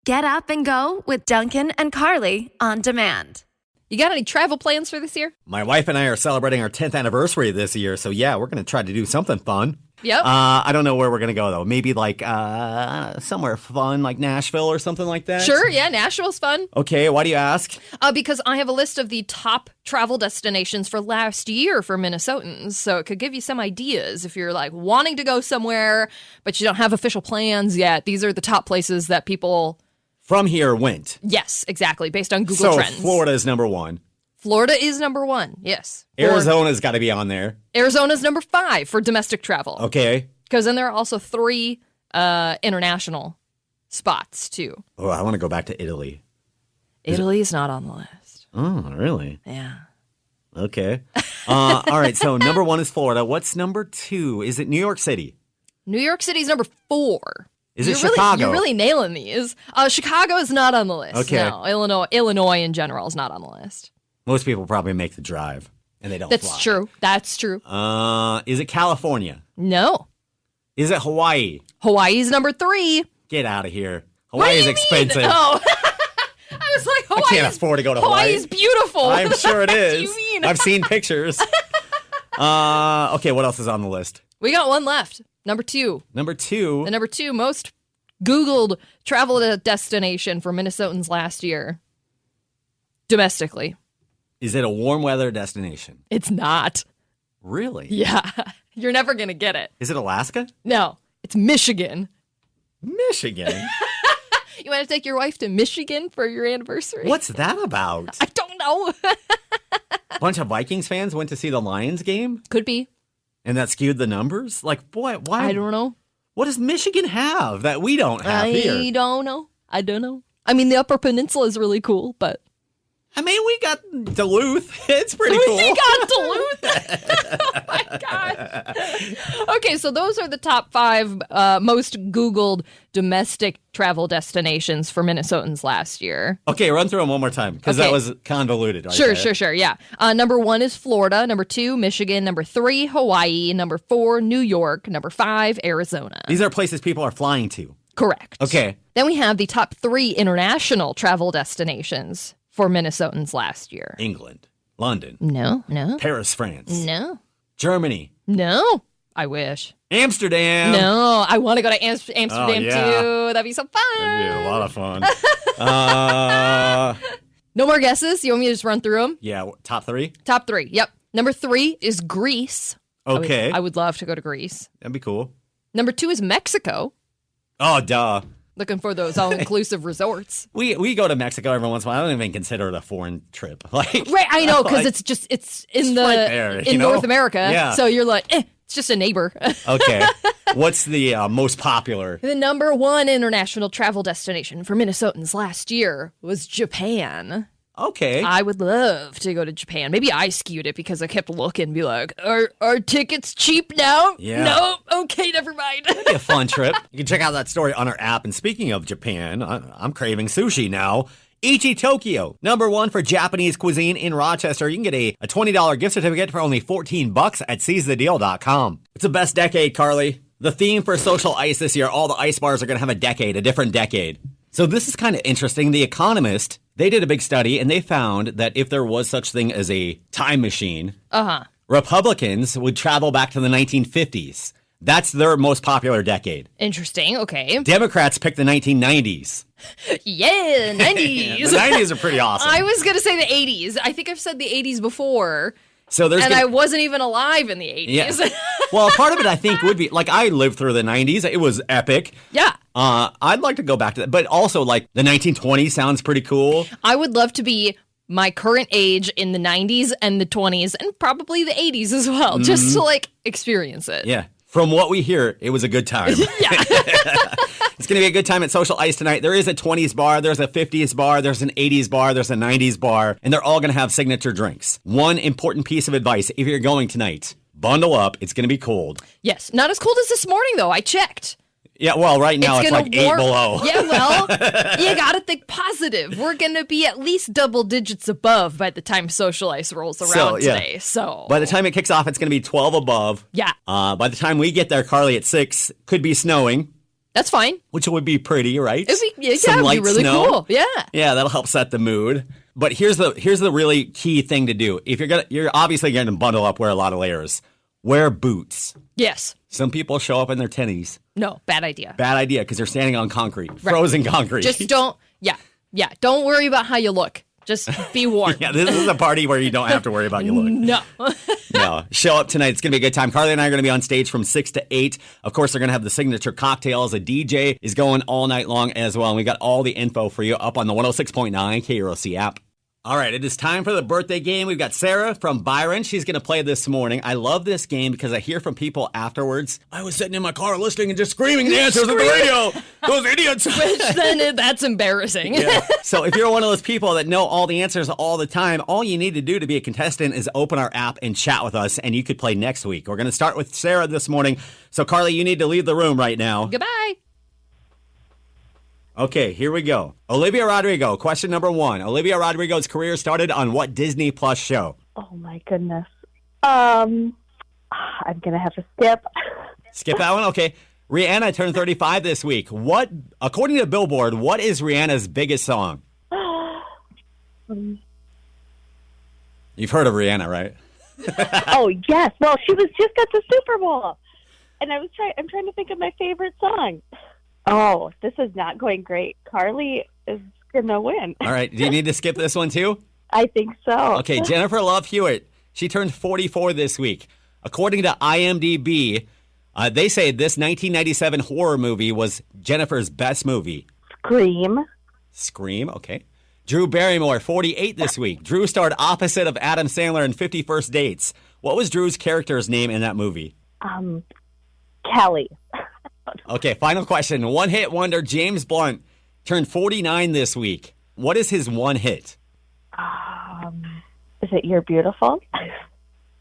Get up and go with Dunken and Carly on demand. You got any travel plans for this year? My wife and I are celebrating our 10th anniversary this year, so yeah, we're going to try to do something fun. Yep. I don't know where we're going to go, though. Maybe like somewhere fun, like Nashville or something like that? Sure, yeah, Nashville's fun. Okay, why do you ask? Because I have a list of the top travel destinations for last year for Minnesotans, so it could give you some ideas if you're like wanting to go somewhere, but you don't have official plans yet. These are the top places that people... From here went. Yes, exactly, based on Google Trends. So Florida is number one. Florida is number one, yes. Arizona's got to be on there. Arizona's number 5 for domestic travel. Okay. Because then there are also 3 international spots, too. Oh, I want to go back to Italy. Italy is not on the list. Oh, really? Yeah. Okay. All right, so number 1 is Florida. What's number 2? Is it New York City? New York City's number 4. Is it Chicago? You're really nailing these. Chicago is not on the list. Okay. No, Illinois in general is not on the list. Most people probably make the drive, and they don't fly. That's true. That's true. Is it California? No. Is it Hawaii? Hawaii's number 3. Get out of here. Hawaii is expensive. Oh. I was like, Hawaii. I can't afford to go to Hawaii. Hawaii's beautiful. I'm sure it is. What do you mean? I've seen pictures. Okay, what else is on the list? We got one left. Number 2. Number 2. The number 2 most Googled travel destination for Minnesotans last year. Domestically. Is it a warm weather destination? It's not. Really? Yeah. You're never going to get it. Is it Alaska? No. It's Michigan. Michigan? You want to take your wife to Michigan for your anniversary? What's that about? I don't know. A bunch of Vikings fans went to see the Lions game? Could be. And that skewed the numbers? Like, boy, why? I don't know. What does Michigan have that we don't have here? I don't know. I mean, the Upper Peninsula is really cool, but... I mean, we got Duluth. It's pretty cool. We got Duluth? Oh, my God. Okay, so those are the top 5 most Googled domestic travel destinations for Minnesotans last year. Okay, run through them one more time, because that was convoluted. Sure, yeah. Number 1 is Florida. Number 2, Michigan. Number 3, Hawaii. Number 4, New York. Number 5, Arizona. These are places people are flying to. Correct. Okay. Then we have the top 3 international travel destinations for Minnesotans last year. England. London. No. Paris, France. No. Germany. No. I wish. Amsterdam. No. I want to go to Amsterdam yeah. too. That'd be so fun. That'd be a lot of fun. No more guesses? You want me to just run through them? Yeah. Top 3? Top 3. Yep. Number 3 is Greece. Okay. I would love to go to Greece. That'd be cool. Number 2 is Mexico. Oh, duh. Looking for those all-inclusive resorts. We go to Mexico every once in a while. I don't even consider it a foreign trip. Like, right, I know, because it's in right there, North America. Yeah. So you're like, it's just a neighbor. Okay. What's the most popular? The number 1 international travel destination for Minnesotans last year was Japan. Okay. I would love to go to Japan. Maybe I skewed it because I kept looking and be like, are tickets cheap now? Yeah. No? Okay, never mind. That'd be a fun trip. You can check out that story on our app. And speaking of Japan, I'm craving sushi now. Ichi Tokyo, number 1 for Japanese cuisine in Rochester. You can get a $20 gift certificate for only $14 at seizethedeal.com. It's the best decade, Carly. The theme for Social Ice this year, all the ice bars are going to have a different decade. So this is kind of interesting. The Economist, they did a big study, and they found that if there was such thing as a time machine, Republicans would travel back to the 1950s. That's their most popular decade. Interesting, okay. Democrats picked the 1990s. Yeah, 90s. The 90s are pretty awesome. I was going to say the 80s. I think I've said the 80s before. So I wasn't even alive in the 80s. Yeah. Well, part of it, I think, would be, like, I lived through the 90s. It was epic. Yeah. I'd like to go back to that. But also, like, the 1920s sounds pretty cool. I would love to be my current age in the 90s and the 20s and probably the 80s as well, just to, like, experience it. Yeah. From what we hear, it was a good time. Yeah. It's going to be a good time at Social Ice tonight. There is a 20s bar, there's a 50s bar, there's an 80s bar, there's a 90s bar, and they're all going to have signature drinks. One important piece of advice, if you're going tonight, bundle up. It's going to be cold. Yes. Not as cold as this morning, though. I checked. Yeah, well, right now it's like 8 below. Yeah, well, you got to think positive. We're going to be at least double digits above by the time Social Ice rolls around today. So by the time it kicks off, it's going to be 12 above. Yeah. By the time we get there, Carly, at 6, could be snowing. That's fine. which would be pretty, right? It'd be light really snow. cool. Yeah. Yeah, that'll help set the mood. But here's the really key thing to do. If you're obviously going to bundle up, wear a lot of layers. Wear boots. Yes. Some people show up in their tennies. No, bad idea. Bad idea because they're standing on concrete, frozen concrete. Just don't. Yeah. Don't worry about how you look. Just be warm. Yeah, this is a party where you don't have to worry about your look. No. No. Show up tonight. It's going to be a good time. Carly and I are going to be on stage from 6 to 8. Of course, they're going to have the signature cocktails. A DJ is going all night long as well. And we got all the info for you up on the 106.9 KROC app. All right, it is time for the birthday game. We've got Sarah from Byron. She's going to play this morning. I love this game because I hear from people afterwards. I was sitting in my car listening and just screaming the answers at the radio. Those idiots. Which then that's embarrassing. Yeah. So if you're one of those people that know all the answers all the time, all you need to do to be a contestant is open our app and chat with us, and you could play next week. We're going to start with Sarah this morning. So, Carly, you need to leave the room right now. Goodbye. Okay, here we go. Olivia Rodrigo, question number 1. Olivia Rodrigo's career started on what Disney Plus show? Oh, my goodness. I'm going to have to skip. Skip that one? Okay. Rihanna turned 35 this week. According to Billboard, what is Rihanna's biggest song? You've heard of Rihanna, right? Oh, yes. Well, she was just at the Super Bowl. And I'm trying to think of my favorite song. Oh, this is not going great. Carly is going to win. All right. Do you need to skip this one too? I think so. Okay. Jennifer Love Hewitt. She turned 44 this week. According to IMDb, they say this 1997 horror movie was Jennifer's best movie. Scream. Okay. Drew Barrymore, 48 this week. Drew starred opposite of Adam Sandler in 50 First Dates. What was Drew's character's name in that movie? Kelly. Okay, final question. One-hit wonder James Blunt turned 49 this week. What is his one hit? Is it You're Beautiful?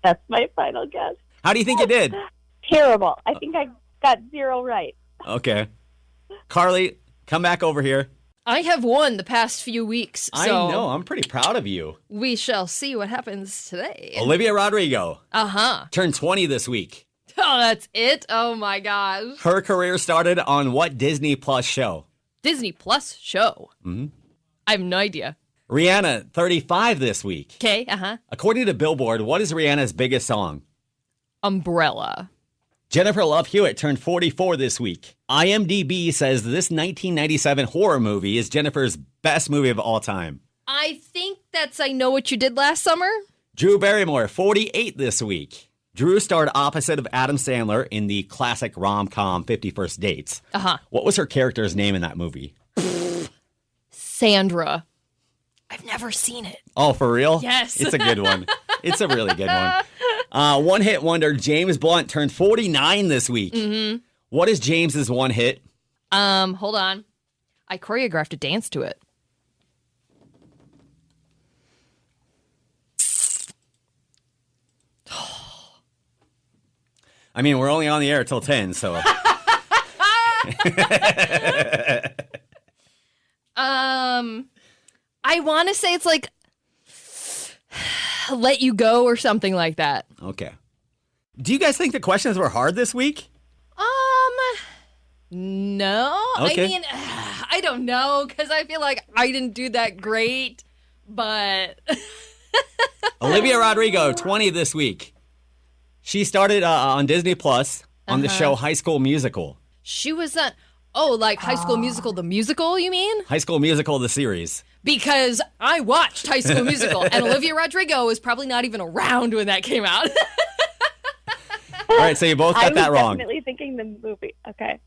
That's my final guess. How do you think you did? Terrible. I think I got 0 right. Okay. Carly, come back over here. I have won the past few weeks. I So know. I'm pretty proud of you. we shall see what happens today. Olivia Rodrigo Uh-huh. turned 20 this week. Oh, that's it? Oh, my gosh. Her career started on what Disney Plus show? Disney Plus show. Mm-hmm. I have no idea. Rihanna, 35 this week. Okay, uh-huh. According to Billboard, what is Rihanna's biggest song? Umbrella. Jennifer Love Hewitt turned 44 this week. IMDb says this 1997 horror movie is Jennifer's best movie of all time. I think that's I Know What You Did Last Summer. Drew Barrymore, 48 this week. Drew starred opposite of Adam Sandler in the classic rom-com 50 First Dates. Uh-huh. What was her character's name in that movie? Sandra. I've never seen it. Oh, for real? Yes. It's a good one. It's a really good one. One-hit wonder James Blunt turned 49 this week. Mm-hmm. What is James's one hit? Hold on. I choreographed a dance to it. I mean, we're only on the air till 10, so. I want to say it's like Let You Go or something like that. Okay. Do you guys think the questions were hard this week? No. Okay. I mean, I don't know because I feel like I didn't do that great, but Olivia Rodrigo, 20 this week. She started on Disney Plus on the show High School Musical. she was on. Oh, like High School Musical, the musical, you mean? High School Musical, the series. Because I watched High School Musical, and Olivia Rodrigo was probably not even around when that came out. All right, so you both got that I was wrong. definitely thinking the movie. Okay.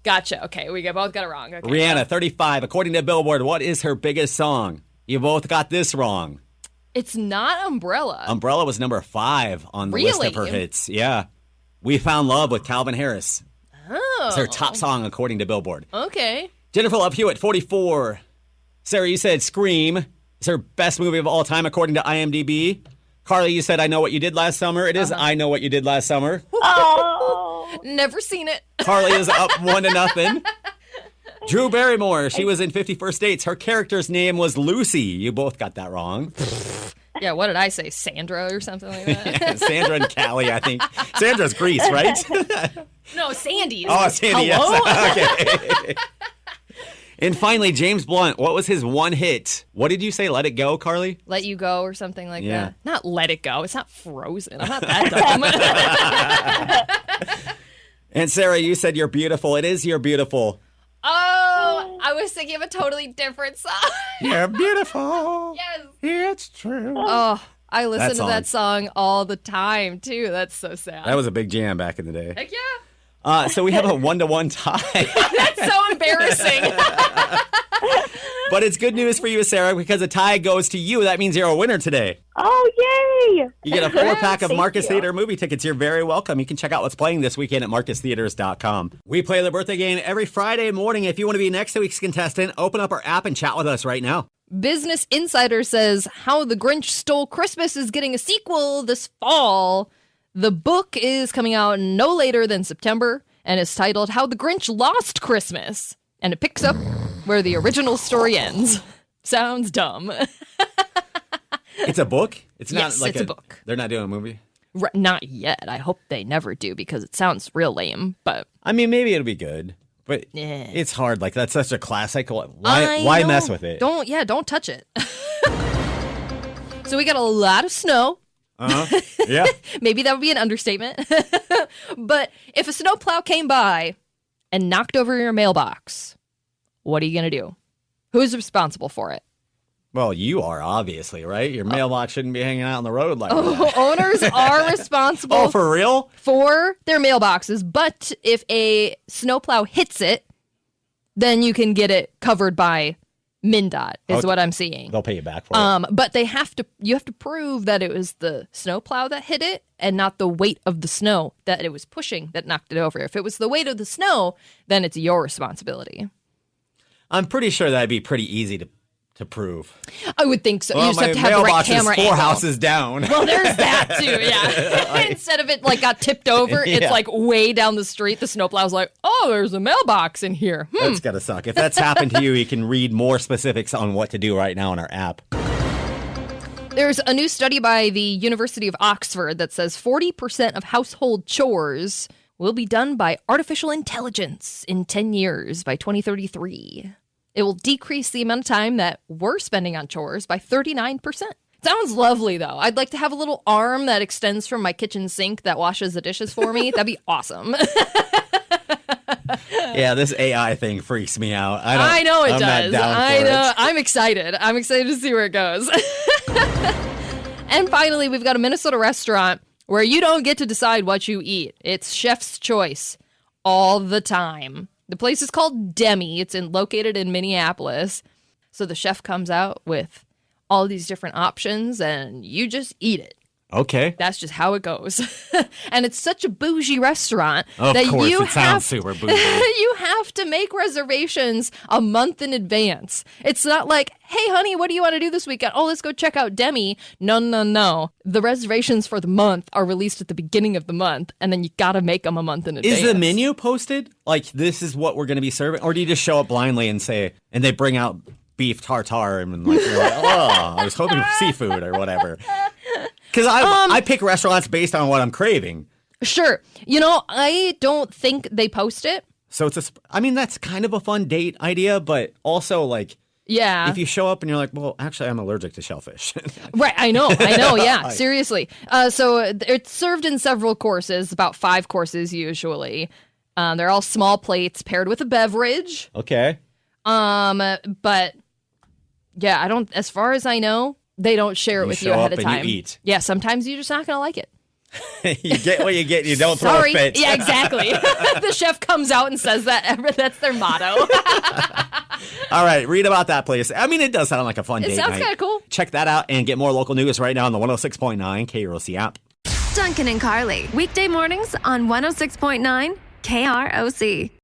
Gotcha. Okay, we both got it wrong. Okay. Rihanna, 35. According to Billboard, what is her biggest song? You both got this wrong. It's not Umbrella. Umbrella was number 5 on the list of her Really? hits. Yeah. We Found Love with Calvin Harris. Oh. It's her top song according to Billboard. Okay. Jennifer Love Hewitt, 44. Sarah, you said Scream. It's her best movie of all time according to IMDb. Carly, you said I Know What You Did Last Summer. It is I Know What You Did Last Summer. Oh. Never seen it. Carly is up 1-0. Drew Barrymore, she was in 50 First Dates. Her character's name was Lucy. You both got that wrong. Yeah, what did I say? Sandra or something like that? Sandra and Callie, I think. Sandra's Grease, right? No, Sandy's. Oh, Sandy, Hello? yes. Okay. And finally, James Blunt, what was his one hit? What did you say? Let It Go, Carly? Let You Go or something like Yeah. that. Not Let It Go. It's not Frozen. I'm not that dumb. And Sarah, you said You're Beautiful. It is You're Beautiful. Oh, I was thinking of a totally different song. You're beautiful. Yes. It's true. Oh, I listen to song. that song all the time, too. That's so sad. That was a big jam back in the day. Heck yeah. So we have a 1-1 tie. That's so embarrassing. But it's good news for you, Sarah, because a tie goes to you. That means you're a winner today. Oh, yay! You get a 4-pack of Thank Marcus you. Theater movie tickets. You're very welcome. You can check out what's playing this weekend at marcustheaters.com. We play the birthday game every Friday morning. If you want to be next week's contestant, open up our app and chat with us right now. Business Insider says How the Grinch Stole Christmas is getting a sequel this fall. The book is coming out no later than September and is titled How the Grinch Lost Christmas. And it picks up where the original story ends. Sounds dumb. It's a book? It's not Yes, like it's a book. They're not doing a movie? Not yet. I hope they never do because it sounds real lame. But I mean, maybe it'll be good. But Yeah. it's hard. Like, that's such a classic. I Why know. mess with it? Don't touch it. So we got a lot of snow. Uh-huh. Yeah. Maybe that would be an understatement. But if a snowplow came by and knocked over your mailbox, what are you going to do? Who's responsible for it? Well, you are, obviously, right? Your mailbox shouldn't be hanging out on the road like that. Owners are responsible Oh, for real? for their mailboxes, but if a snowplow hits it, then you can get it covered by MnDOT, is Okay. what I'm seeing. They'll pay you back for it. But you have to prove that it was the snowplow that hit it and not the weight of the snow that it was pushing that knocked it over. If it was the weight of the snow, then it's your responsibility. I'm pretty sure that'd be pretty easy to prove. I would think so. Well, You just my have to have the right mailbox is camera 4 angle. houses down. Well, there's that too, yeah. Instead of it like got tipped over, it's Yeah. like way down the street. The snowplow's like, oh, there's a mailbox in here. That's gotta suck. If that's happened to you, you can read more specifics on what to do right now in our app. There's a new study by the University of Oxford that says 40% of household chores will be done by artificial intelligence in 10 years by 2033. It will decrease the amount of time that we're spending on chores by 39%. Sounds lovely, though. I'd like to have a little arm that extends from my kitchen sink that washes the dishes for me. That'd be awesome. Yeah, this AI thing freaks me out. I know it I'm not does. down I for know. it. I'm excited. I'm excited to see where it goes. And finally, we've got a Minnesota restaurant where you don't get to decide what you eat. It's chef's choice all the time. The place is called Demi. It's located in Minneapolis. So the chef comes out with all these different options and you just eat it. Okay. That's just how it goes. And it's such a bougie restaurant Of that course, you it sounds super bougie. you have to make reservations a month in advance. It's not like, hey, honey, what do you want to do this weekend? Oh, let's go check out Demi. No. The reservations for the month are released at the beginning of the month, and then you got to make them a month in advance. Is the menu posted? Like, this is what we're going to be serving? Or do you just show up blindly and say, and they bring out beef tartare and like, you're like, oh, I was hoping for seafood or whatever. Because I pick restaurants based on what I'm craving. Sure. I don't think they post it. So that's kind of a fun date idea, but also like, Yeah. if you show up and you're like, well, actually, I'm allergic to shellfish. Right, I know, yeah, seriously. So it's served in several courses, about 5 courses usually. They're all small plates paired with a beverage. Okay. But yeah, as far as I know, they don't share it You with you show ahead up of and you time. eat. Yeah, sometimes you're just not going to like it. You get what you get. You don't Sorry. throw a fit. Yeah, exactly. The chef comes out and says that. That's their motto. All right, read about that place. I mean, it does sound like a fun It date sounds night. kind of cool. Check that out and get more local news right now on the 106.9 KROC app. Dunken and Carly, weekday mornings on 106.9 KROC.